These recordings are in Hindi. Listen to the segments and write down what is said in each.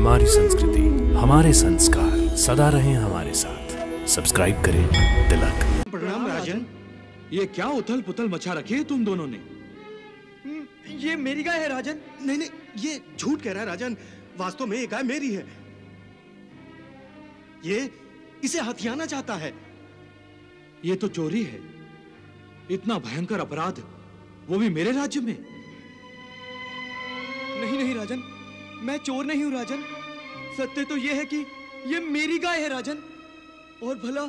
हमारी संस्कृति, हमारे संस्कार सदा रहें हमारे साथ। सब्सक्राइब करें तिलक। प्रणाम राजन। ये क्या उथल पुथल मचा रखी है तुम दोनों ने? ये मेरी गाय है राजन। नहीं नहीं, ये झूठ कह रहा है राजन। वास्तव में ये गाय मेरी है। ये इसे हथियाना चाहता है। ये तो चोरी है। इतना भयंकर अपराध, वो भी मेरे राज्य में। नहीं नहीं राजन, मैं चोर नहीं हूं राजन। सत्य तो यह है कि ये मेरी गाय है राजन। और भला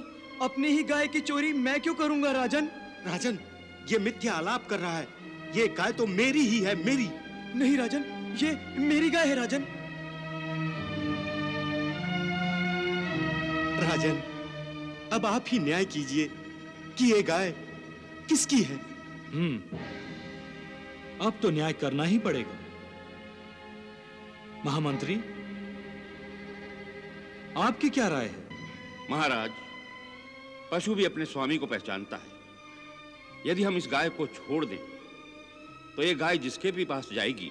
अपनी ही गाय की चोरी मैं क्यों करूंगा राजन? राजन, ये मिथ्या आलाप कर रहा है। ये गाय तो मेरी ही है, मेरी। नहीं राजन, ये मेरी गाय है राजन। राजन, अब आप ही न्याय कीजिए कि ये गाय किसकी है। अब तो न्याय करना ही पड़ेगा। महामंत्री, आपकी क्या राय है? महाराज, पशु भी अपने स्वामी को पहचानता है। यदि हम इस गाय को छोड़ दें तो ये गाय जिसके भी पास जाएगी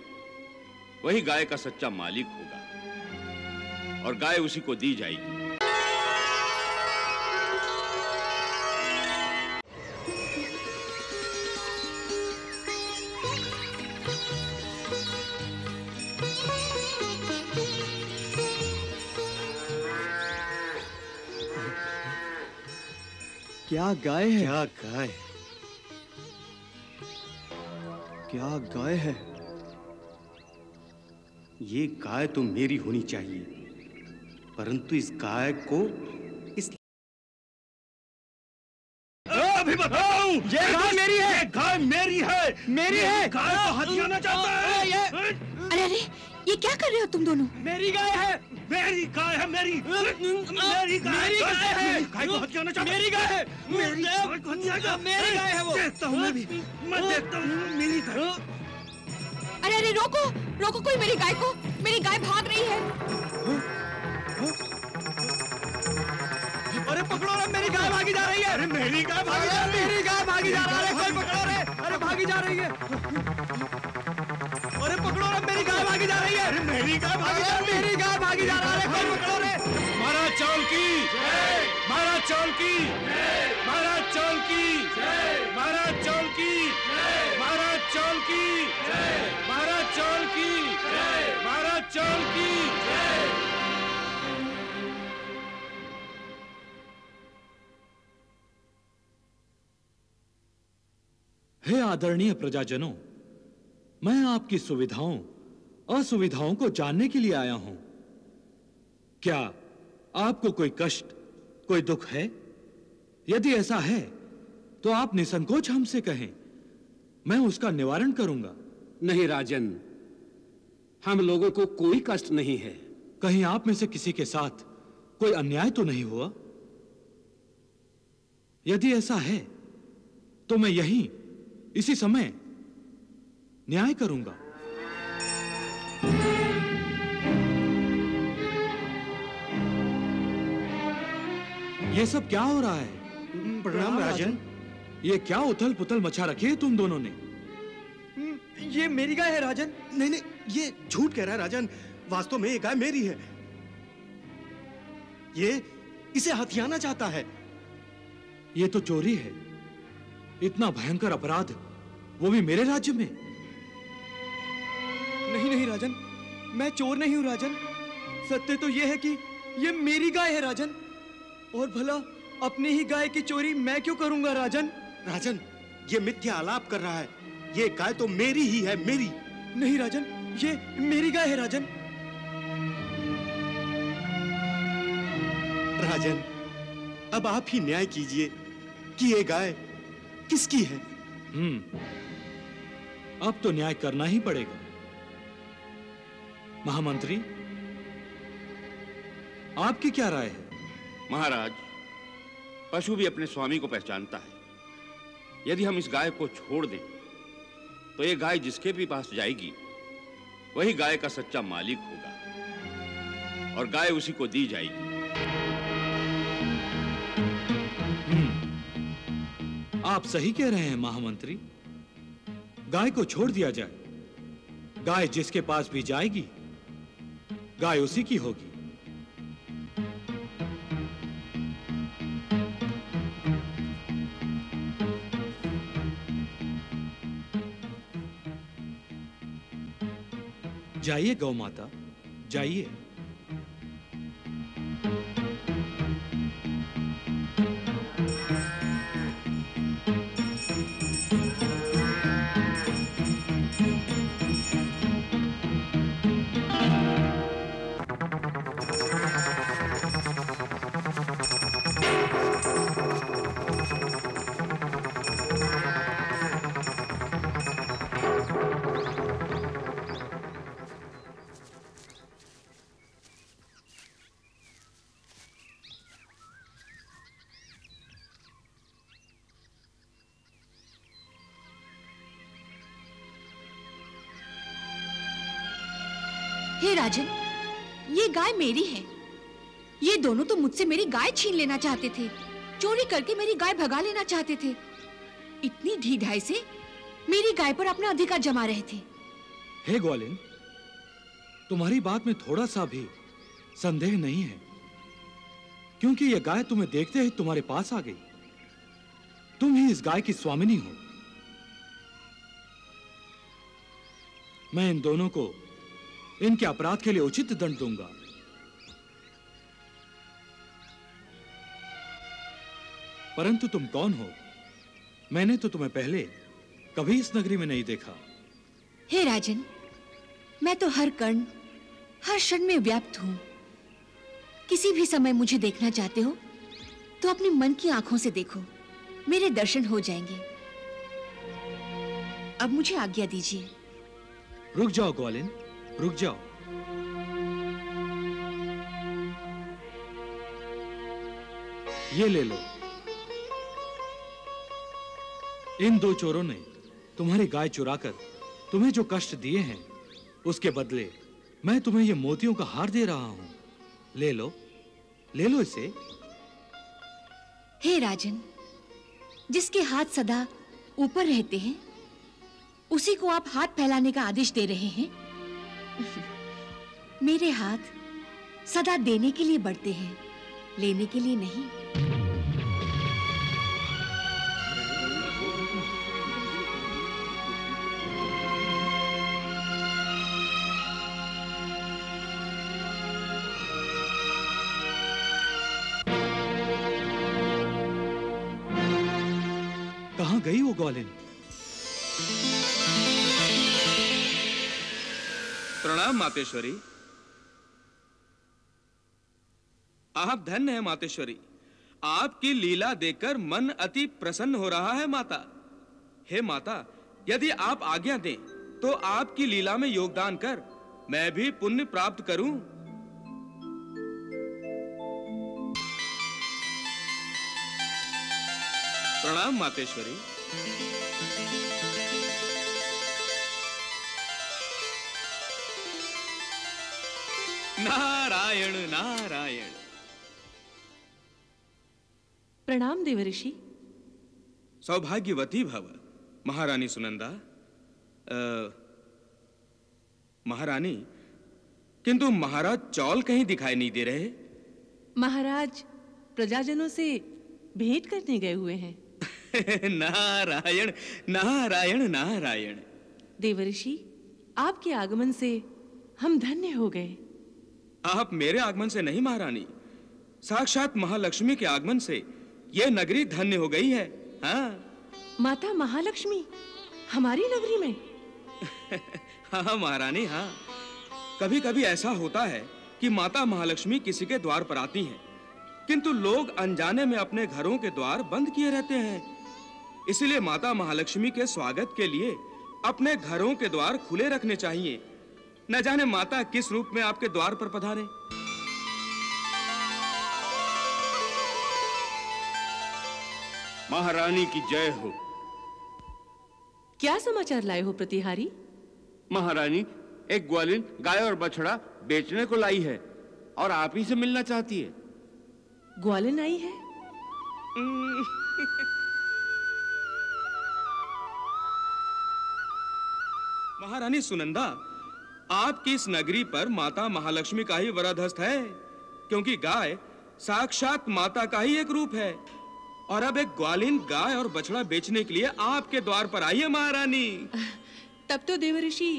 वही गाय का सच्चा मालिक होगा और गाय उसी को दी जाएगी। क्या गाय है? क्या गाय? क्या गाय है? ये गाय तो मेरी होनी चाहिए, परंतु इस गाय को इस अभी बताओ। ये गाय मेरी है। ये गाय मेरी है। मेरी है। गाय को हथियाना चाहता है। अरे अरे, ये क्या कर रहे हो तुम दोनों? मेरी गाय है। मेरी गाय है। मेरी गाय है। गाय को हथियाना चाहता है। मेरी गाय है। मेरी गाय को हथियाना। मेरी गाय है वो। देखता हूँ मैं भी। मैं देखता हूँ मेरी गाय। अरे अरे, रोको रोको, कोई मेरी गाय को। मेरी गाय भाग रही है। अरे पकड़ो रे, मेरी गाय भागी जा रही है। अरे मेरी गाय भागी जा रही है। मेरी गाय भागी जा रही है। कोई पकड़ो रे। अरे भागी जा रही है। अरे पकड़ो रे, मेरी गाय भागी जा रही है। अरे मेरी गाय भागी जा रही है। मेरी गाय भागी जा रही है। कोई पकड़ो रे। महाराज चावल की जय। महाराज चावल की जय। महाराज चावल की जय। महाराज चावल की जय। महाराज चावल की जय। महाराज चावल की जय। महाराज चावल की जय। हे आदरणीय प्रजाजनों, मैं आपकी सुविधाओं असुविधाओं को जानने के लिए आया हूं। क्या आपको कोई कष्ट, कोई दुख है? यदि ऐसा है तो आप निसंकोच हमसे कहें, मैं उसका निवारण करूंगा। नहीं राजन, हम लोगों को कोई कष्ट नहीं है। कहीं आप में से किसी के साथ कोई अन्याय तो नहीं हुआ? यदि ऐसा है तो मैं यहीं इसी समय न्याय करूंगा। ये सब क्या हो रहा है? प्रणाम राजन। ये क्या उथल पुथल मचा रखी है तुम दोनों ने? ये मेरी गाय है राजन। नहीं नहीं, ये झूठ कह रहा है राजन। वास्तव में ये गाय मेरी है। ये इसे हथियाना चाहता है। ये तो चोरी है। इतना भयंकर अपराध, वो भी मेरे राज्य में। नहीं नहीं राजन, मैं चोर नहीं हूं राजन। सत्य तो यह है कि ये मेरी गाय है राजन। और भला अपनी ही गाय की चोरी मैं क्यों करूंगा राजन? राजन, ये मिथ्या आलाप कर रहा है। ये गाय तो मेरी ही है, मेरी। नहीं राजन, ये मेरी गाय है राजन। राजन, अब आप ही न्याय कीजिए कि ये गाय किसकी है। अब तो न्याय करना ही पड़ेगा। महामंत्री, आपकी क्या राय है? महाराज, पशु भी अपने स्वामी को पहचानता है। यदि हम इस गाय को छोड़ दें तो ये गाय जिसके भी पास जाएगी वही गाय का सच्चा मालिक होगा और गाय उसी को दी जाएगी। आप सही कह रहे हैं महामंत्री। गाय को छोड़ दिया जाए। गाय जिसके पास भी जाएगी गाय उसी की होगी। जाइए गौ माता, जाइए। हे राजन, ये गाय मेरी है। ये दोनों तो मुझसे मेरी गाय छीन लेना चाहते थे, चोरी करके मेरी गाय भगा लेना चाहते थे। इतनी ढीठाई से मेरी गाय पर अपना अधिकार जमा रहे थे। हे ग्वालिन, तुम्हारी बात में थोड़ा सा भी संदेह नहीं है, क्योंकि यह गाय तुम्हें देखते ही तुम्हारे पास आ गई। तुम ही इस गाय की स्वामिनी हो। मैं इन दोनों को इनके अपराध के लिए उचित दंड दूंगा। परंतु तुम कौन हो? मैंने तो तुम्हें पहले कभी इस नगरी में नहीं देखा। हे राजन, मैं तो हर कण हर क्षण में व्याप्त हूं। किसी भी समय मुझे देखना चाहते हो तो अपने मन की आंखों से देखो, मेरे दर्शन हो जाएंगे। अब मुझे आज्ञा दीजिए। रुक जाओ ग्वालिन, रुक जाओ। ये ले लो। इन दो चोरों ने तुम्हारी गाय चुराकर तुम्हें जो कष्ट दिए हैं, उसके बदले मैं तुम्हें ये मोतियों का हार दे रहा हूं। ले लो, ले लो इसे। हे राजन, जिसके हाथ सदा ऊपर रहते हैं, उसी को आप हाथ फैलाने का आदेश दे रहे हैं। मेरे हाथ सदा देने के लिए बढ़ते हैं, लेने के लिए नहीं। कहां गई वो ग्वालिन? प्रणाम मातेश्वरी। आप धन्य हैं मातेश्वरी। आपकी लीला देखकर मन अति प्रसन्न हो रहा है माता। हे माता, यदि आप आज्ञा दें तो आपकी लीला में योगदान कर मैं भी पुण्य प्राप्त करूं। प्रणाम मातेश्वरी। नारायण नारायण। प्रणाम देवऋषि। सौभाग्यवती भव महारानी सुनंदा। महारानी, किंतु महाराज चौल कहीं दिखाई नहीं दे रहे। महाराज प्रजाजनों से भेंट करने गए हुए हैं। नारायण नारायण नारायण। देवऋषि, आपके आगमन से हम धन्य हो गए। आप मेरे आगमन से नहीं महारानी, साक्षात महालक्ष्मी के आगमन से यह नगरी धन्य हो गई है। हाँ। माता महालक्ष्मी हमारी नगरी में? हाँ महारानी, हाँ। कभी कभी ऐसा होता है कि माता महालक्ष्मी किसी के द्वार पर आती हैं, किंतु लोग अनजाने में अपने घरों के द्वार बंद किए रहते हैं। इसलिए माता महालक्ष्मी के स्वागत के लिए अपने घरों के द्वार खुले रखने चाहिए। न जाने माता किस रूप में आपके द्वार पर पधारे। महारानी की जय हो। क्या समाचार लाए हो प्रतिहारी? महारानी, एक ग्वालिन गाय और बछड़ा बेचने को लाई है और आप ही से मिलना चाहती है। ग्वालिन आई है? महारानी सुनंदा, आपकी इस नगरी पर माता महालक्ष्मी का ही वरदहस्त है, क्योंकि गाय साक्षात माता का ही एक रूप है। और अब एक ग्वालिन गाय और बछड़ा बेचने के लिए आपके द्वार पर आई है महारानी। तब तो देवर्षि,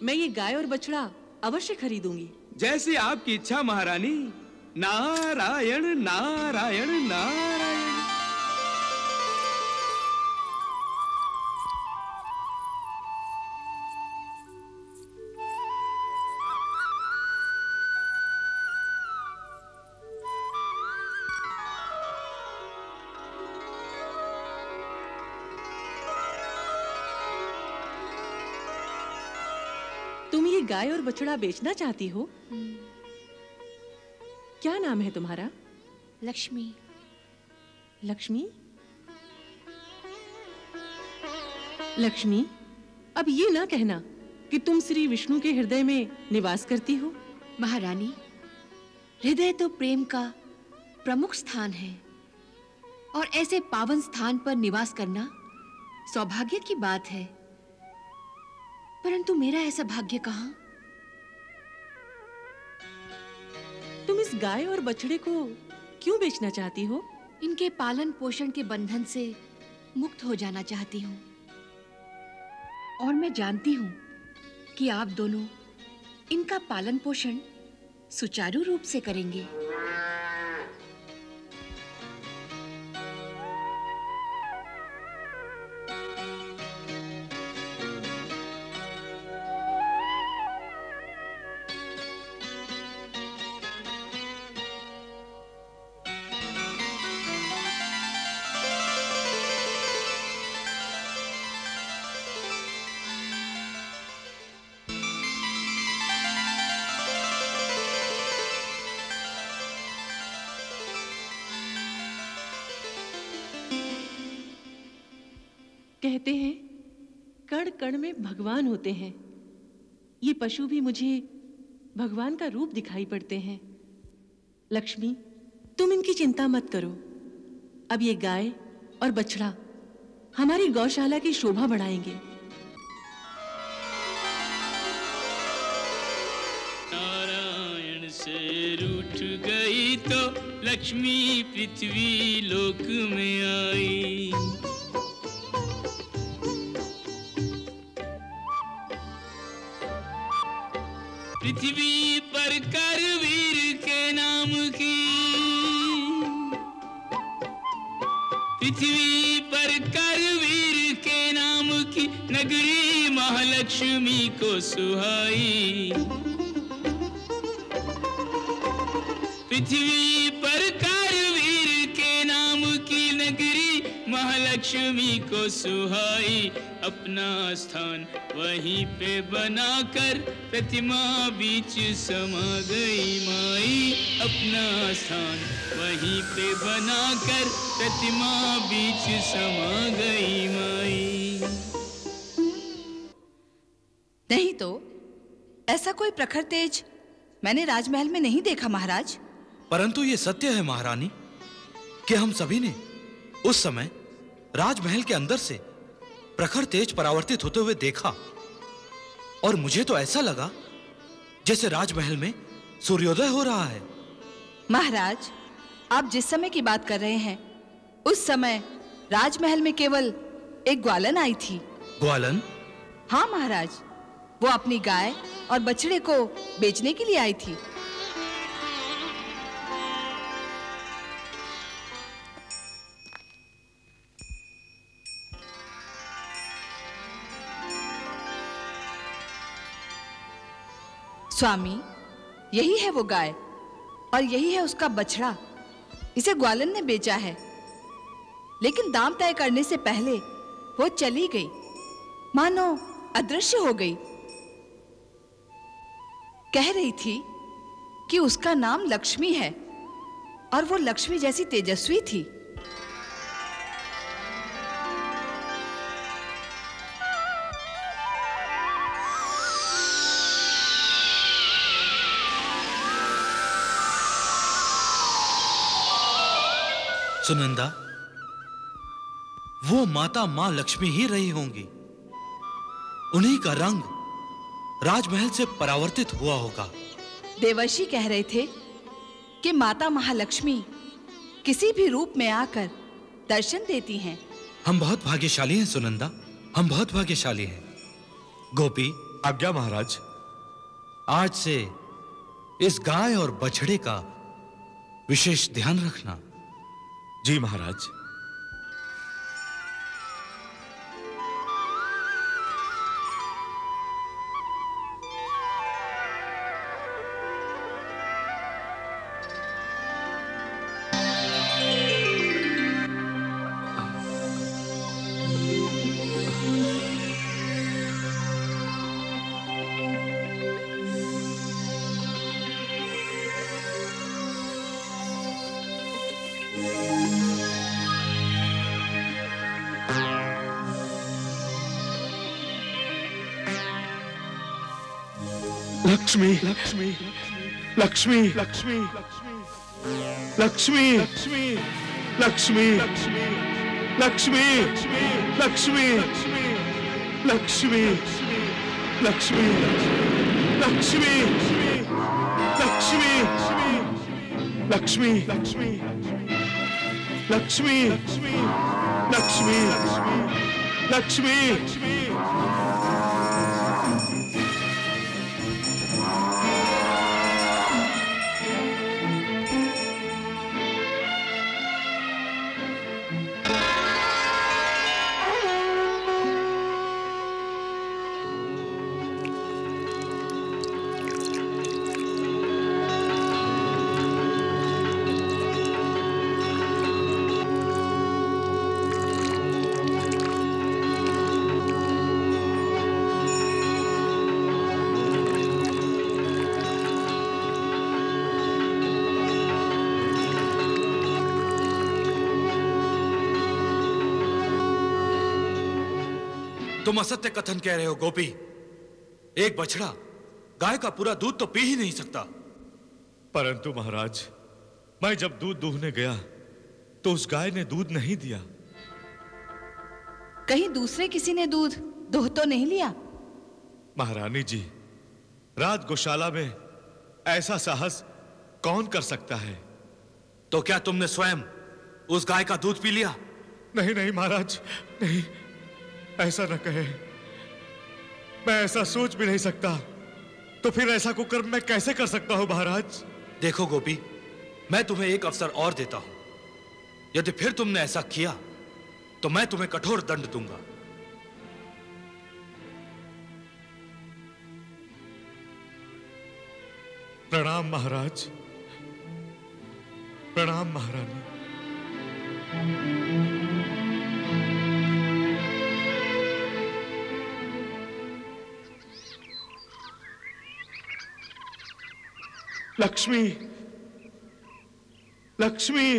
मैं ये गाय और बछड़ा अवश्य खरीदूंगी। जैसी आपकी इच्छा महारानी। नारायण नारायण नारायण। तुम ये गाय और बछड़ा बेचना चाहती हो? क्या नाम है तुम्हारा? लक्ष्मी। लक्ष्मी? लक्ष्मी, अब ये ना कहना कि तुम श्री विष्णु के हृदय में निवास करती हो। महारानी, हृदय तो प्रेम का प्रमुख स्थान है, और ऐसे पावन स्थान पर निवास करना सौभाग्य की बात है। परंतु मेरा ऐसा भाग्य कहां? तुम इस गाय और बछड़े को क्यों बेचना चाहती हो? इनके पालन पोषण के बंधन से मुक्त हो जाना चाहती हूँ। और मैं जानती हूँ कि आप दोनों इनका पालन पोषण सुचारू रूप से करेंगे। कहते हैं कण कण में भगवान होते हैं। ये पशु भी मुझे भगवान का रूप दिखाई पड़ते हैं। लक्ष्मी, तुम इनकी चिंता मत करो। अब ये गाय और बछड़ा हमारी गौशाला की शोभा बढ़ाएंगे। नारायण से रूठ गई तो लक्ष्मी पृथ्वी लोक में आई। पृथ्वी पर करवीर के नाम की, पृथ्वी पर करवीर के नाम की नगरी महालक्ष्मी को सुहाई। पृथ्वी पर करवीर के नाम की नगरी महालक्ष्मी को सुहाई। अपना स्थान वहीं पे बनाकर प्रतिमा बीच समा गई माई। अपना स्थान वहीं पे बनाकर प्रतिमा बीच समा गई माई। नहीं तो ऐसा कोई प्रखर तेज मैंने राजमहल में नहीं देखा महाराज। परंतु ये सत्य है महारानी कि हम सभी ने उस समय राजमहल के अंदर से प्रखर तेज परावर्तित होते हुए देखा, और मुझे तो ऐसा लगा जैसे राजमहल में सूर्योदय हो रहा है। महाराज, आप जिस समय की बात कर रहे हैं उस समय राजमहल में केवल एक ग्वालन आई थी। ग्वालन? हाँ महाराज, वो अपनी गाय और बछड़े को बेचने के लिए आई थी। स्वामी, यही है वो गाय और यही है उसका बछड़ा। इसे ग्वालन ने बेचा है, लेकिन दाम तय करने से पहले वो चली गई, मानो अदृश्य हो गई। कह रही थी कि उसका नाम लक्ष्मी है और वो लक्ष्मी जैसी तेजस्वी थी। सुनंदा, वो माता मां लक्ष्मी ही रही होंगी। उन्हीं का रंग राजमहल से परावर्तित हुआ होगा। देवर्षि कह रहे थे कि माता महालक्ष्मी किसी भी रूप में आकर दर्शन देती हैं। हम बहुत भाग्यशाली हैं सुनंदा, हम बहुत भाग्यशाली हैं। गोपी, आज्ञा महाराज। आज से इस गाय और बछड़े का विशेष ध्यान रखना। जी महाराज। लक्ष्मी लक्ष्मी लक्ष्मी लक्ष्मी लक्ष्मी लक्ष्मी लक्ष्मी लक्ष्मी लक्ष्मी लक्ष्मी लक्ष्मी लक्ष्मी लक्ष्मी लक्ष्मी लक्ष्मी लक्ष्मी लक्ष्मी तुम असत्य कथन कह रहे हो गोपी। एक बछड़ा गाय का पूरा दूध तो पी ही नहीं सकता। परंतु महाराज, मैं जब दूध दूहने गया तो उस गाय ने दूध नहीं दिया। कहीं दूसरे किसी ने दूध दोह तो नहीं लिया? महारानी जी, रात गौशाला में ऐसा साहस कौन कर सकता है? तो क्या तुमने स्वयं उस गाय का दूध पी लिया? नहीं नहीं महाराज, नहीं, ऐसा न कहे। मैं ऐसा सोच भी नहीं सकता। तो फिर ऐसा कुकर्म मैं कैसे कर सकता हूं महाराज? देखो गोपी, मैं तुम्हें एक अवसर और देता हूं। यदि फिर तुमने ऐसा किया तो मैं तुम्हें कठोर दंड दूंगा। प्रणाम महाराज, प्रणाम महारानी। लक्ष्मी लक्ष्मी,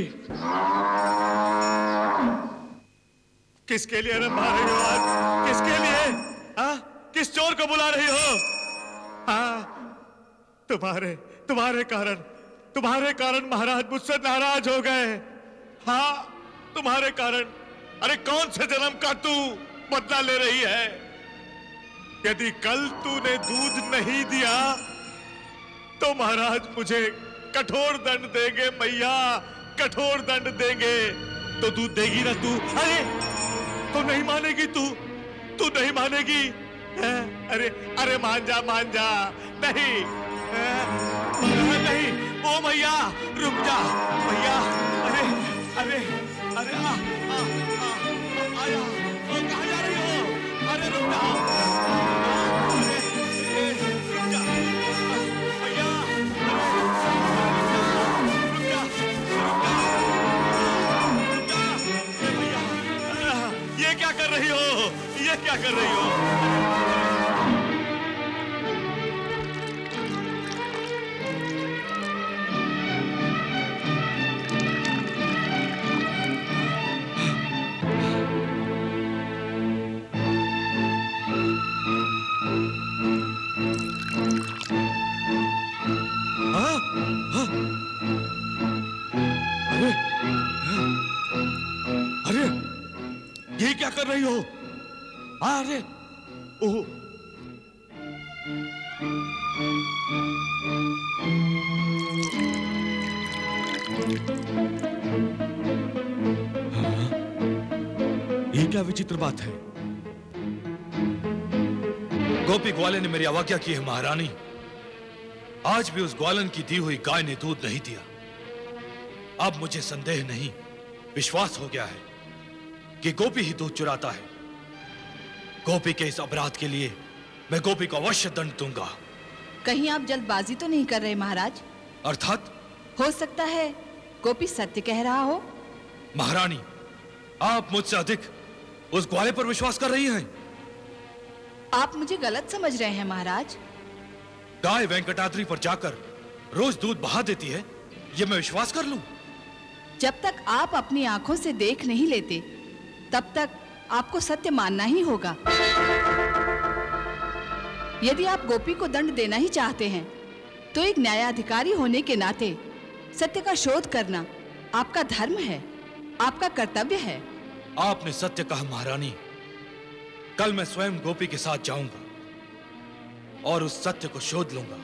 किसके लिए रंभा रही हो आज? किसके लिए? किस चोर को बुला रही हो? तुम्हारे कारण महाराज मुझसे नाराज हो गए। हाँ, तुम्हारे कारण। अरे कौन से जन्म का तू बदला ले रही है? यदि कल तूने दूध नहीं दिया तो महाराज मुझे कठोर दंड देंगे मैया, कठोर दंड देंगे। तो दूध देगी ना तू? अरे तो नहीं मानेगी तू नहीं मानेगी। अरे मान जा नहीं, नहीं। ओ मैया रुक जा मैया। अरे आया। ओ कहाँ जा रही हो? अरे रुक जा। ये क्या कर रही हो? अरे ये क्या कर रही हो? अरे ओह, हाँ, ये क्या विचित्र बात है? गोपी ग्वाले ने मेरी अवज्ञा की है महारानी। आज भी उस ग्वालन की दी हुई गाय ने दूध नहीं दिया। अब मुझे संदेह नहीं, विश्वास हो गया है कि गोपी ही दूध चुराता है। गोपी के इस अपराध के लिए मैं गोपी को अवश्य दंड दूंगा। कहीं आप जल्दबाजी तो नहीं कर रहे महाराज? अर्थात? हो सकता है गोपी सत्य कह रहा हो। महारानी, आप मुझसे अधिक उस ग्वाले पर विश्वास कर रही हैं। आप मुझे गलत समझ रहे हैं महाराज। गाय वेंकटाद्री पर जाकर रोज दूध बहा देती है, ये मैं विश्वास कर लूं? जब तक आप अपनी आंखों से देख नहीं लेते तब तक आपको सत्य मानना ही होगा। यदि आप गोपी को दंड देना ही चाहते हैं तो एक न्यायाधिकारी होने के नाते सत्य का शोध करना आपका धर्म है, आपका कर्तव्य है। आपने सत्य कहा महारानी। कल मैं स्वयं गोपी के साथ जाऊंगा और उस सत्य को शोध लूंगा।